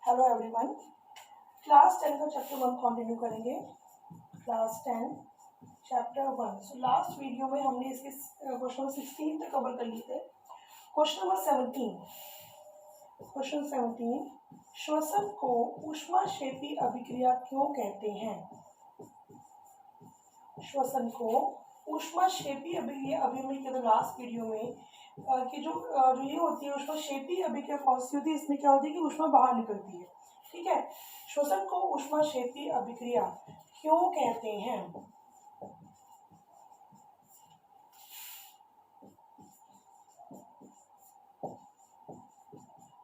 Hello everyone. Class 10 का chapter 1 continue करेंगे। Class 10 chapter 1। So last video में हमने इसके क्वेश्चन नंबर 16 तक कवर कर लिए थे। क्वेश्चन नंबर 17, श्वसन को ऊष्माक्षेपी अभिक्रिया क्यों कहते हैं? श्वसन को ऊष्माक्षेपी अभिक्रिया के लास्ट वीडियो में कि जो ये होती है ऊष्माक्षेपी अभिक्रिया कौन सी होती है? इसमें क्या होती है कि ऊष्मा बाहर निकलती है। ठीक है, श्वसन को ऊष्माक्षेपी अभिक्रिया क्यों कहते हैं?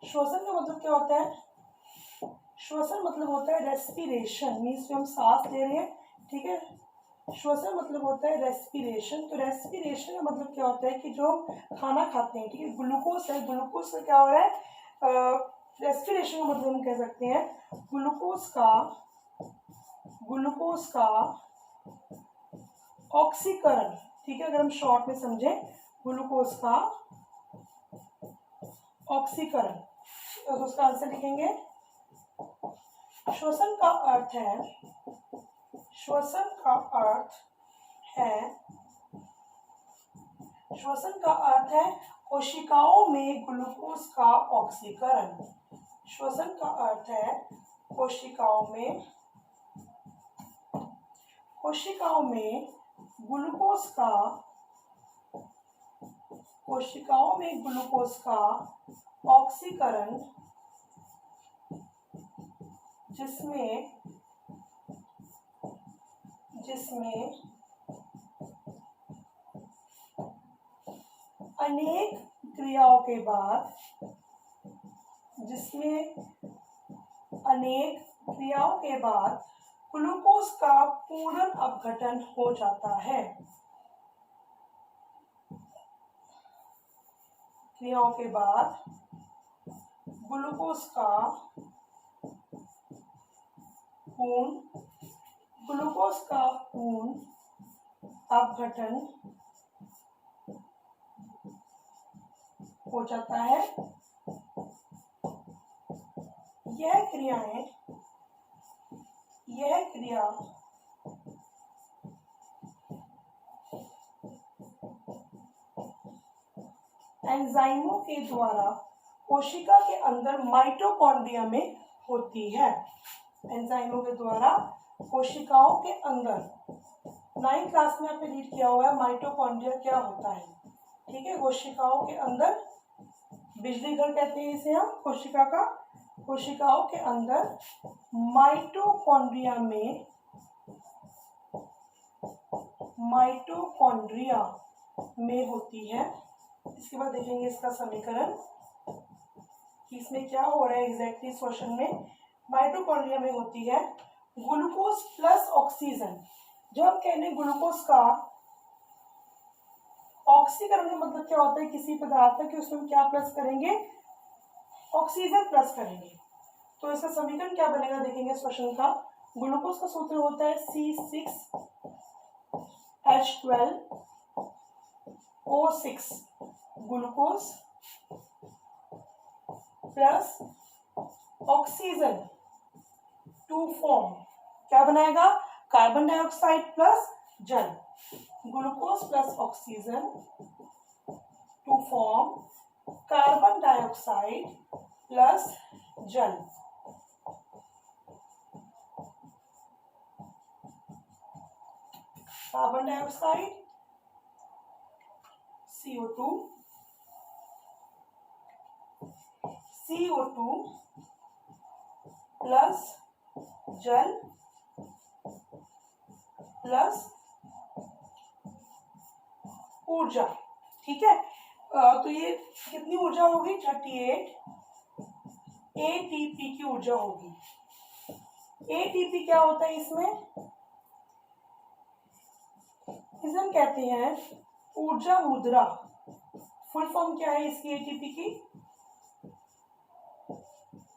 श्वसन का मतलब क्या होता है? श्वसन मतलब होता है रेस्पिरेशन, मीन्स हम सांस ले रहे हैं। ठीक है, श्वसन मतलब होता है रेस्पिरेशन। तो रेस्पिरेशन का मतलब क्या होता है कि जो खाना खाते हैं, ठीक है, ग्लूकोज है, ग्लूकोज का क्या हो रहा है? रेस्पिरेशन का मतलब हम कह सकते हैं ग्लूकोज का ऑक्सीकरण। ठीक है, अगर हम शॉर्ट में समझें, ग्लूकोज का ऑक्सीकरण, तो उसका आंसर लिखेंगे। श्वसन का अर्थ है कोशिकाओं में ग्लूकोज का ऑक्सीकरण। श्वसन का अर्थ है कोशिकाओं में ग्लूकोज का ऑक्सीकरण, जिसमें अनेक क्रियाओं के बाद ग्लूकोज का पूर्ण अपघटन हो जाता है। क्रियाओं के बाद ग्लूकोज का पूर्ण अपघटन हो जाता है। यह क्रिया एंजाइमों के द्वारा कोशिका के अंदर माइटोकॉन्ड्रिया में होती है। एंजाइमों के द्वारा कोशिकाओं के अंदर, 9th क्लास में आपने रीड किया हुआ है माइटोकॉन्ड्रिया क्या होता है। ठीक है, कोशिकाओं के अंदर बिजली घर कहते हैं इसे हम। कोशिकाओं के अंदर माइटोकॉन्ड्रिया में होती है। इसके बाद देखेंगे इसका समीकरण कि इसमें क्या हो रहा है एग्जैक्टली। क्वेश्चन में माइटोकॉन्ड्रिया में होती है ग्लूकोज प्लस ऑक्सीजन। जब हम कहते हैं ग्लूकोज का ऑक्सीकरण का मतलब क्या होता है? किसी पदार्थ के उसमें क्या प्लस करेंगे? ऑक्सीजन प्लस करेंगे। तो इसका समीकरण क्या बनेगा देखेंगे इस क्वेश्चन का। ग्लूकोज का सूत्र होता है C6H12O6। Glucose plus oxygen to form क्या बनाएगा? कार्बन डाइऑक्साइड प्लस जल। Glucose plus oxygen to form carbon dioxide plus जल। कार्बन डाइऑक्साइड CO2 प्लस जल प्लस ऊर्जा। ठीक है, तो ये कितनी ऊर्जा होगी? 38 ATP की ऊर्जा होगी। ATP क्या होता है इसमें? इसे हम कहते हैं ऊर्जा मुद्रा। फुल फॉर्म क्या है इसकी ATP की?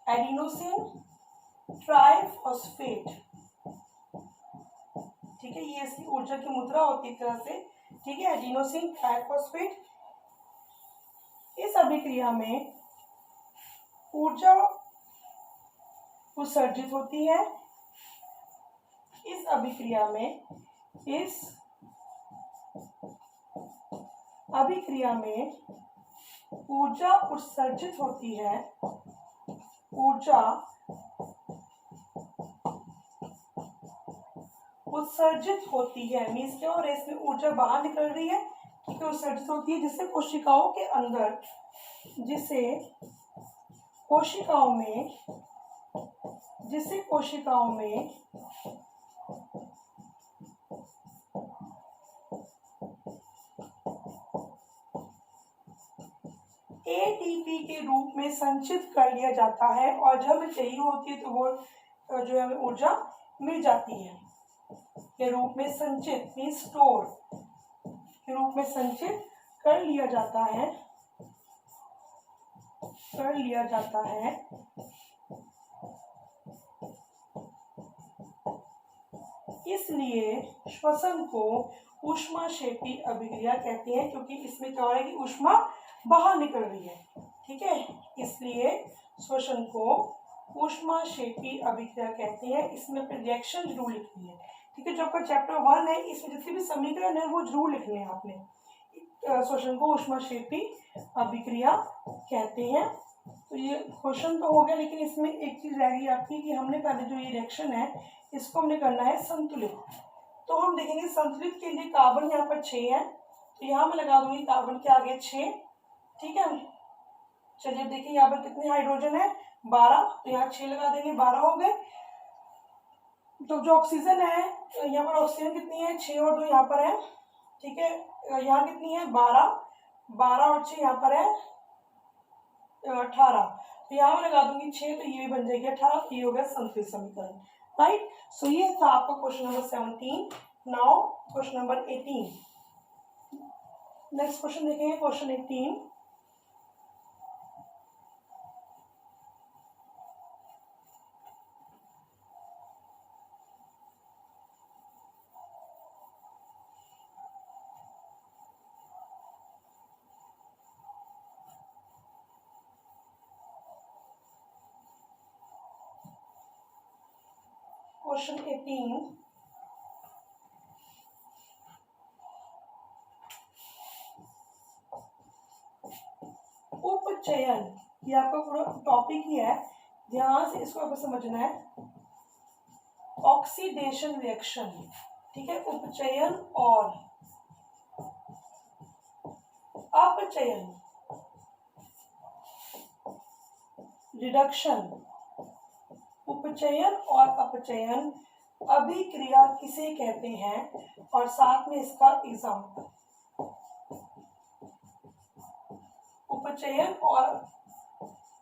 Adenosine triphosphate. ठीक है, ये इसकी ऊर्जा की मुद्रा होती है एक तरह से। ठीक है, एडिनोसिन ट्राइफॉस्फेट। इस अभिक्रिया में ऊर्जा उत्सर्जित होती है। इस अभिक्रिया में ऊर्जा उत्सर्जित होती है। ऊर्जा उत्सर्जित होती है मीन्स क्या हो रहा है, इसमें ऊर्जा बाहर निकल रही है, ठीक है, उत्सर्जित होती है, जिससे कोशिकाओं के अंदर, जिससे कोशिकाओं में एटीपी के रूप में संचित कर लिया जाता है, और जब हमें चाहिए होती है तो वो जो है हमें ऊर्जा मिल जाती है। के रूप में संचित मीन्स स्टोर के रूप में संचित कर लिया जाता है। इसलिए श्वसन को ऊष्माक्षेपी अभिक्रिया कहते हैं, क्योंकि इसमें क्या हो रहा है कि ऊष्मा बाहर निकल रही है, ठीक है, इसलिए श्वसन को ऊष्माक्षेपी अभिक्रिया कहते हैं। इसमें अपने रिएक्शन जरूर लिखनी है, ठीक है, जो आपका चैप्टर 1 है इसमें जितने भी समीकरण है वो जरूर लिखने हैं आपने। श्वसन को ऊष्माक्षेपी अभिक्रिया कहते हैं। तो ये क्वेश्चन तो हो गया, लेकिन इसमें एक चीज रह गई आपकी कि हमने पहले जो ये रिएक्शन है इसको हमने करना है संतुलित। तो हम देखेंगे संतुलित के लिए कार्बन यहाँ पर 6 है, तो यहाँ मैं लगा दूंगी कार्बन के आगे 6, ठीक है। चलिए देखिए यहाँ पर कितने हाइड्रोजन है, 12, तो यहाँ 6 लगा देंगे, 12 हो गए। तो जो ऑक्सीजन है यहाँ पर ऑक्सीजन कितनी है, 6 और 2 यहाँ पर है, ठीक है, यहाँ कितनी है 12, 12 और 6 यहाँ पर है 18, तो यहाँ मैं लगा दूंगी 6, तो ये भी बन जाएगी 18, तो ये हो गया संतुलित समीकरण, राइट। सो ये था आपका question number 17। Now question number 18। Next question देखेंगे, क्वेश्चन 18। क्वेश्चन 18, उपचयन, ये आपका पूरा टॉपिक ही है, ध्यान से इसको आपको समझना है। ऑक्सीडेशन रिएक्शन, ठीक है, उपचयन और अपचयन, रिडक्शन, उपचयन और अपचयन अभिक्रिया किसे कहते हैं, और साथ में इसका एग्जाम्पल। उपचयन और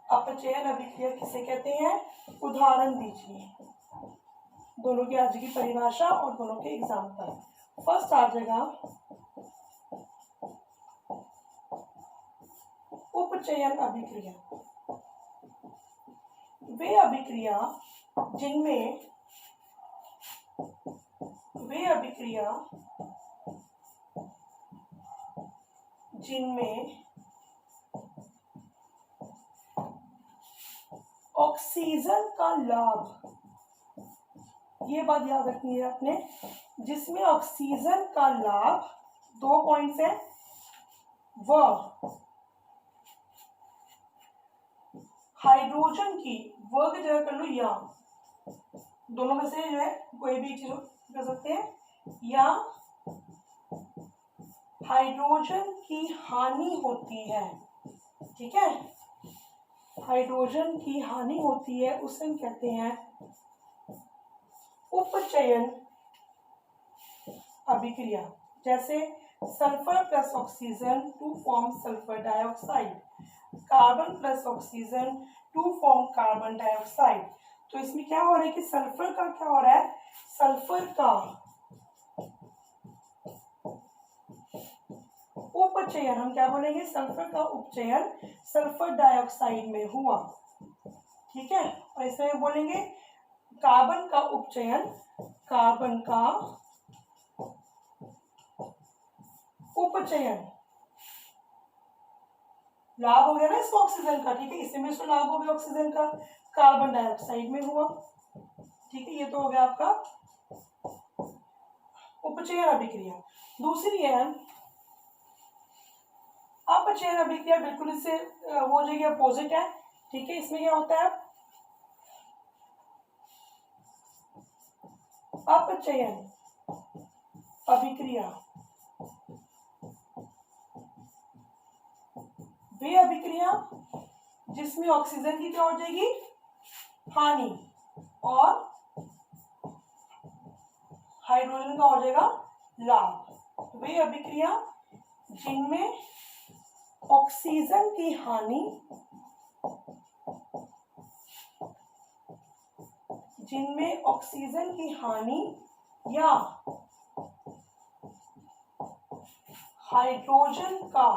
अपचयन अभिक्रिया किसे कहते हैं, उदाहरण दीजिए। दोनों की आज की परिभाषा और दोनों के एग्जाम्पल। फर्स्ट आ जाएगा उपचयन अभिक्रिया, वे अभिक्रिया जिनमें ऑक्सीजन का लाभ, ये बात याद रखनी है आपने, जिसमें ऑक्सीजन का लाभ, 2 पॉइंट्स है, वह हाइड्रोजन की, व की जगह कर लो या, दोनों में से जो है कोई भी चीज कर सकते हैं, या हाइड्रोजन की हानि होती है, ठीक है, हाइड्रोजन की हानि होती है, उसे हम कहते हैं उपचयन अभिक्रिया। जैसे sulphur plus oxygen to form sulphur dioxide, carbon plus oxygen to form carbon dioxide. तो इसमें क्या हो रहा है कि सल्फर का क्या हो रहा है, सल्फर का उपचयन, हम क्या बोलेंगे, सल्फर का उपचयन सल्फर डाइऑक्साइड में हुआ, ठीक है। और इसमें बोलेंगे कार्बन का उपचयन, कार्बन का उपचयन लाभ हो गया ना इसको ऑक्सीजन का, ठीक है, इसमें इसको लाभ हो गया ऑक्सीजन का, कार्बन डाइऑक्साइड में हुआ, ठीक है, ये तो हो गया आपका उपचयन अभिक्रिया। दूसरी है अपचयन अभिक्रिया, बिल्कुल इससे वो हो जाएगी अपोजिट है, ठीक है। इसमें क्या होता है, अपचयन अभिक्रिया वे अभिक्रिया जिसमें ऑक्सीजन की क्या हो जाएगी, हानि, और हाइड्रोजन का हो जाएगा लाभ। वे अभिक्रिया जिनमें ऑक्सीजन की हानि, जिनमें ऑक्सीजन की हानि या हाइड्रोजन का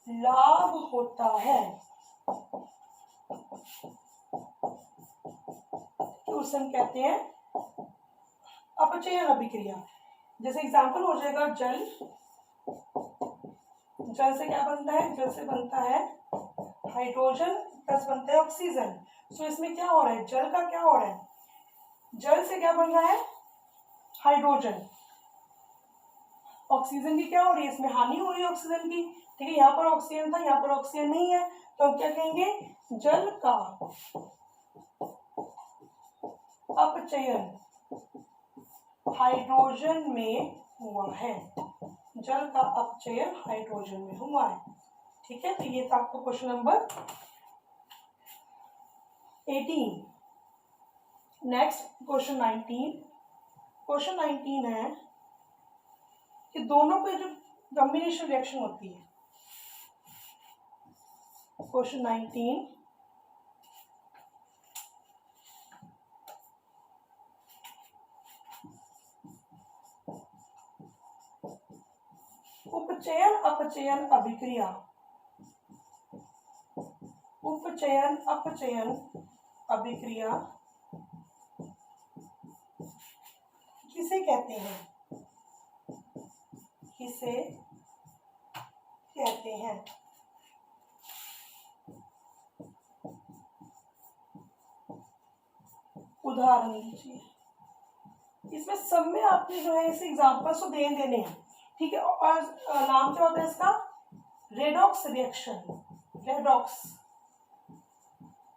लाभ होता है, तो उसे हम कहते हैं अपचयन अभिक्रिया। जैसे एग्जांपल हो जाएगा जल, जल से क्या बनता है, जल से बनता है हाइड्रोजन प्लस बनता है ऑक्सीजन। सो इसमें क्या हो रहा है, जल का क्या हो रहा है, जल से क्या बन रहा है, हाइड्रोजन, ऑक्सीजन की क्या हो रही है, इसमें हानि हो रही है ऑक्सीजन की, ठीक है। यहाँ पर ऑक्सीजन था, यहाँ पर ऑक्सीजन नहीं है, तो हम क्या कहेंगे, जल का अपचयन हाइड्रोजन में हुआ है, जल का अपचयन हाइड्रोजन में हुआ है, ठीक है। तो ये था आपको question number 18। Next question 19। Question 19 है कि दोनों के जो कॉम्बिनेशन रिएक्शन होती है, क्वेश्चन 19 उपचयन अपचयन अभिक्रिया, उपचयन अपचयन अभिक्रिया किसे कहते हैं, किसे कहते हैं। उदाहरण लीजिए, इसमें सब में आपने जो है इसे एग्जाम्पल्स तो दे देने हैं, ठीक है। और नाम क्या होता है इसका, रेडॉक्स रिएक्शन, रेडॉक्स,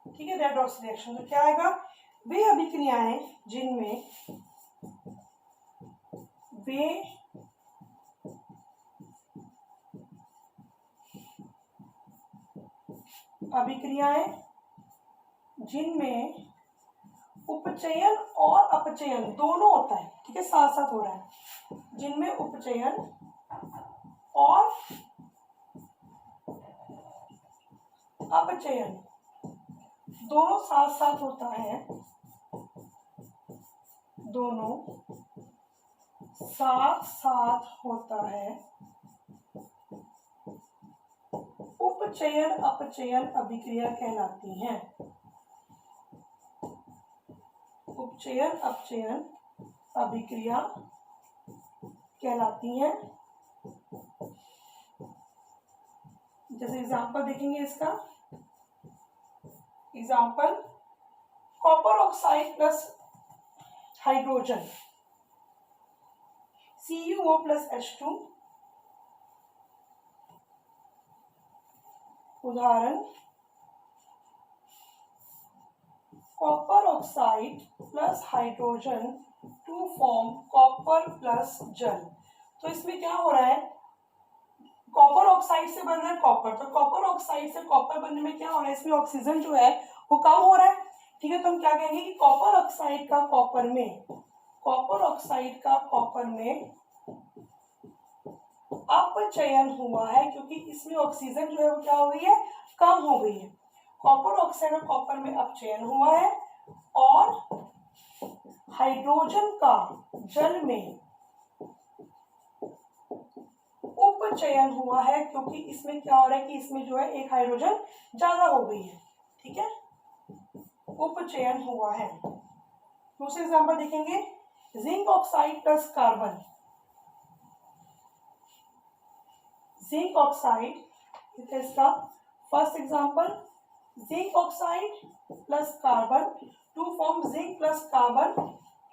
ठीक है, रेडॉक्स रिएक्शन। तो क्या आएगा, वे अभिक्रियाएं जिनमें वे अभिक्रियाएं जिनमें उपचयन और अपचयन दोनों होता है, ठीक है, साथ साथ हो रहा है, जिनमें उपचयन और अपचयन दोनों साथ साथ होता है, दोनों साथ साथ होता है, उपचयन अपचयन अभिक्रिया कहलाती हैं, उपचयन अपचयन अभिक्रिया कहलाती हैं। जैसे एग्जांपल देखेंगे इसका, example copper oxide plus hydrogen CuO plus H2। उदाहरण copper oxide plus hydrogen to form copper plus जल। तो इसमें क्या हो रहा है, कॉपर ऑक्साइड से बन रहा है कॉपर, तो कॉपर ऑक्साइड से कॉपर बनने में क्या हो रहा है, इसमें ऑक्सीजन जो है वो कम हो रहा है, ठीक है। तो हम क्या कहेंगे कि कॉपर ऑक्साइड का कॉपर में, कॉपर ऑक्साइड का कॉपर में अपचयन हुआ है, क्योंकि इसमें ऑक्सीजन जो है वो क्या हो गई है, कम हो गई है। कॉपर ऑक्साइड और कॉपर में अपचयन हुआ है, और हाइड्रोजन का जल में उपचयन हुआ है, क्योंकि इसमें क्या हो रहा है कि इसमें जो है एक हाइड्रोजन ज्यादा हो गई है, ठीक है, उपचयन हुआ है। दूसरे एग्जांपल देखेंगे, zinc oxide plus carbon, zinc oxide इसका first example, zinc oxide plus carbon to form zinc plus carbon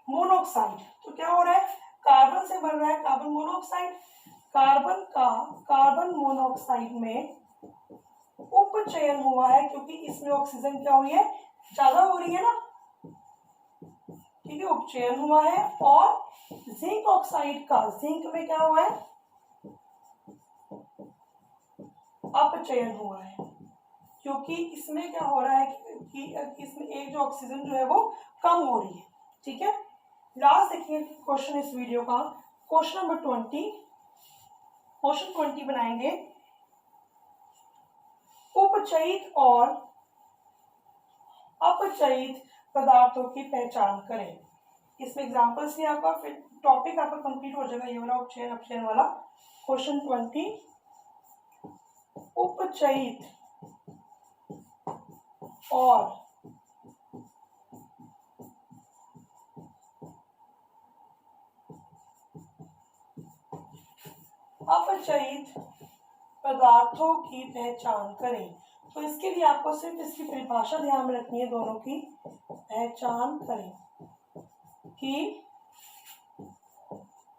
monoxide. तो क्या हो रहा है, कार्बन से बन रहा है कार्बन मोनोऑक्साइड। कार्बन का कार्बन मोनोऑक्साइड में उपचयन हुआ है क्योंकि इसमें ऑक्सीजन क्या हुई है, ज्यादा हो रही है ना, ठीक है, उपचयन हुआ है। और जिंक ऑक्साइड का जिंक में क्या हुआ है, अपचयन हुआ है क्योंकि इसमें क्या हो रहा है कि इसमें एक जो ऑक्सीजन जो है वो कम हो रही है। ठीक है, लास्ट देखिए क्वेश्चन इस वीडियो का, क्वेश्चन नंबर 20। क्वेश्चन 20 बनाएंगे, उपचयित और अपचयित पदार्थों की पहचान करें। इसमें एग्जांपल्स ही आपका, फिर टॉपिक आपका कंप्लीट हो जाएगा ये वाला उपचयन अपचयन वाला। क्वेश्चन 20, उपचयित और अपचयित पदार्थों की पहचान करें। तो इसके लिए आपको सिर्फ इसकी परिभाषा ध्यान में रखनी है, दोनों की पहचान करें कि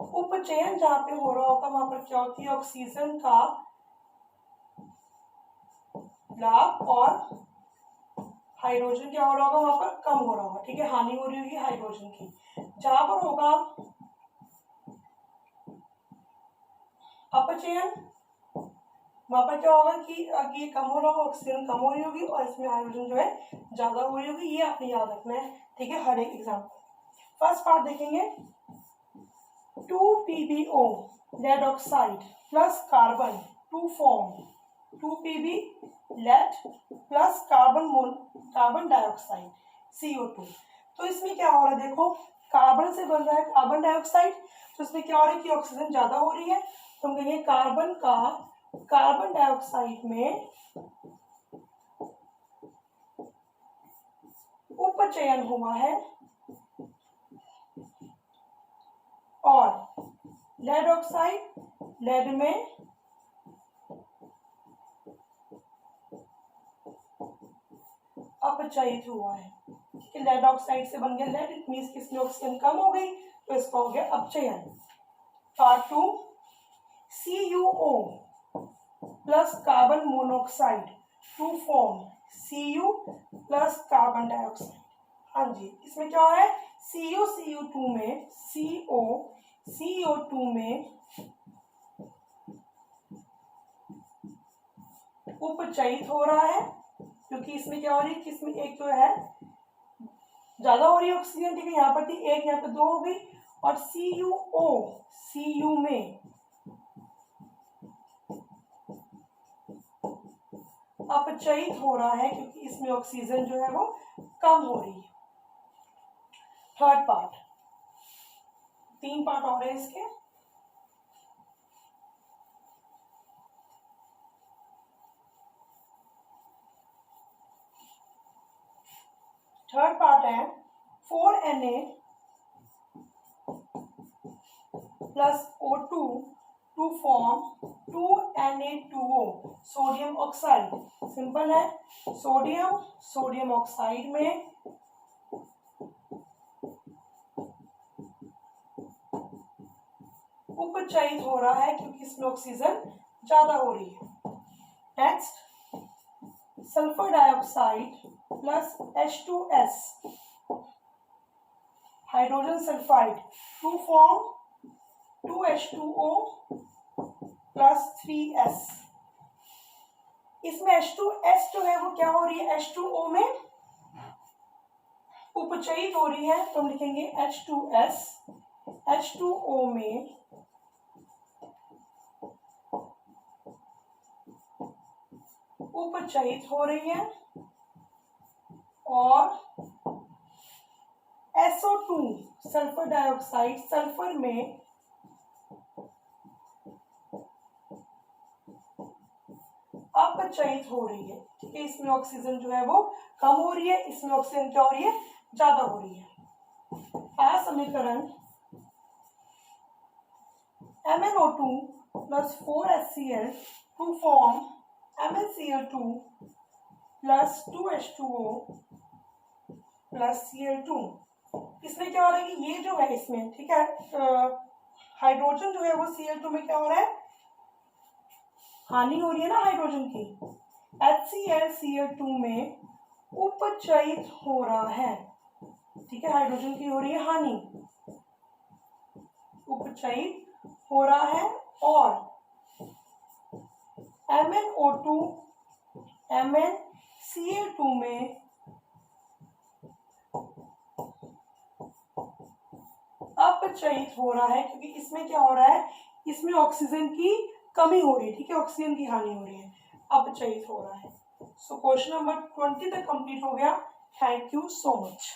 उपचयन जहां पे हो रहा होगा वहां पर क्या होती है, ऑक्सीजन का लाभ और हाइड्रोजन क्या हो रहा होगा वहां पर कम हो रहा होगा। ठीक है, हानि हो रही होगी हाइड्रोजन की। जहां पर होगा अपचयन वहां पर क्या होगा कि ये कम हो रहा होगा, ऑक्सीजन कम हो रही होगी और इसमें हाइड्रोजन जो है ज्यादा हो रही होगी। ये आपने याद रखना है। ठीक है, हर एक एग्जाम्पल। फर्स्ट पार्ट देखेंगे, 2 PbO lead oxide plus carbon to form 2 Pb lead plus carbon dioxide CO2। तो इसमें क्या हो रहा है, देखो कार्बन से बन रहा है कार्बन डाइऑक्साइड, तो इसमें क्या हो रहा है कि ऑक्सीजन ज्यादा हो रही है। तो हम कहेंगे कार्बन का कार्बन डाइऑक्साइड में उपचयन हुआ है और लेड ऑक्साइड लेड में अपचयित हुआ है। ठीक है, लेड ऑक्साइड से बन गया लेड, इट मींस कि इसमें ऑक्सीजन कम हो गई तो इसका हो गया अपचयन। Part 2, CuO plus carbon monoxide to form Cu plus carbon dioxide. हाँ जी, इसमें क्या हो रहा है, CO2 में CO2 में उपचयित हो रहा है क्योंकि इसमें क्या हो रही है कि इसमें एक जो है ज्यादा हो रही है ऑक्सीजन। ठीक है, यहाँ पर थी एक, यहाँ पे 2 हो गई। और Cu में अपचयित हो रहा है क्योंकि इसमें ऑक्सीजन जो है वो कम हो रही है। थर्ड पार्ट, 3 पार्ट और है इसके। थर्ड पार्ट है 4Na plus O2 to form 2Na2O sodium oxide. Simple है, सोडियम ऑक्साइड में उपचयित हो रहा है क्योंकि इसमें ऑक्सीजन ज्यादा हो रही है। Next, sulphur dioxide plus H2S hydrogen sulphide to form 2H2O plus 3S। इसमें H2S जो है वो क्या हो रही है, H2O में उपचयित हो रही है, तो हम लिखेंगे H2S, H2O में उपचयित हो रही है और SO2 सल्फर डाइऑक्साइड सल्फर में अपचयित हो रही है। ठीक है, इसमें ऑक्सीजन जो है वो कम हो रही है, इसमें ऑक्सीजन क्या हो रही है, ज्यादा हो रही है। समीकरण MnO2 plus 4HCl to form MnCl2 plus 2H2O plus Cl2। इसमें क्या हो रहा है कि ये जो है इसमें, ठीक है, हाइड्रोजन जो है वो Cl2 में क्या हो रहा है, हानि हो रही है ना हाइड्रोजन की। HCl Cl2 में उपचयित हो रहा है, ठीक है, हाइड्रोजन की हो रही है हानि, उपचयित हो रहा है। और MnO2 MnCl2 में अपचयित हो रहा है, क्योंकि इसमें क्या हो रहा है, इसमें ऑक्सीजन की कमी हो रही है, ठीक है, ऑक्सीजन की हानि हो रही है, अपचयित हो रहा है। सो क्वेश्चन नंबर 20 तक कंप्लीट हो गया। Thank you so much.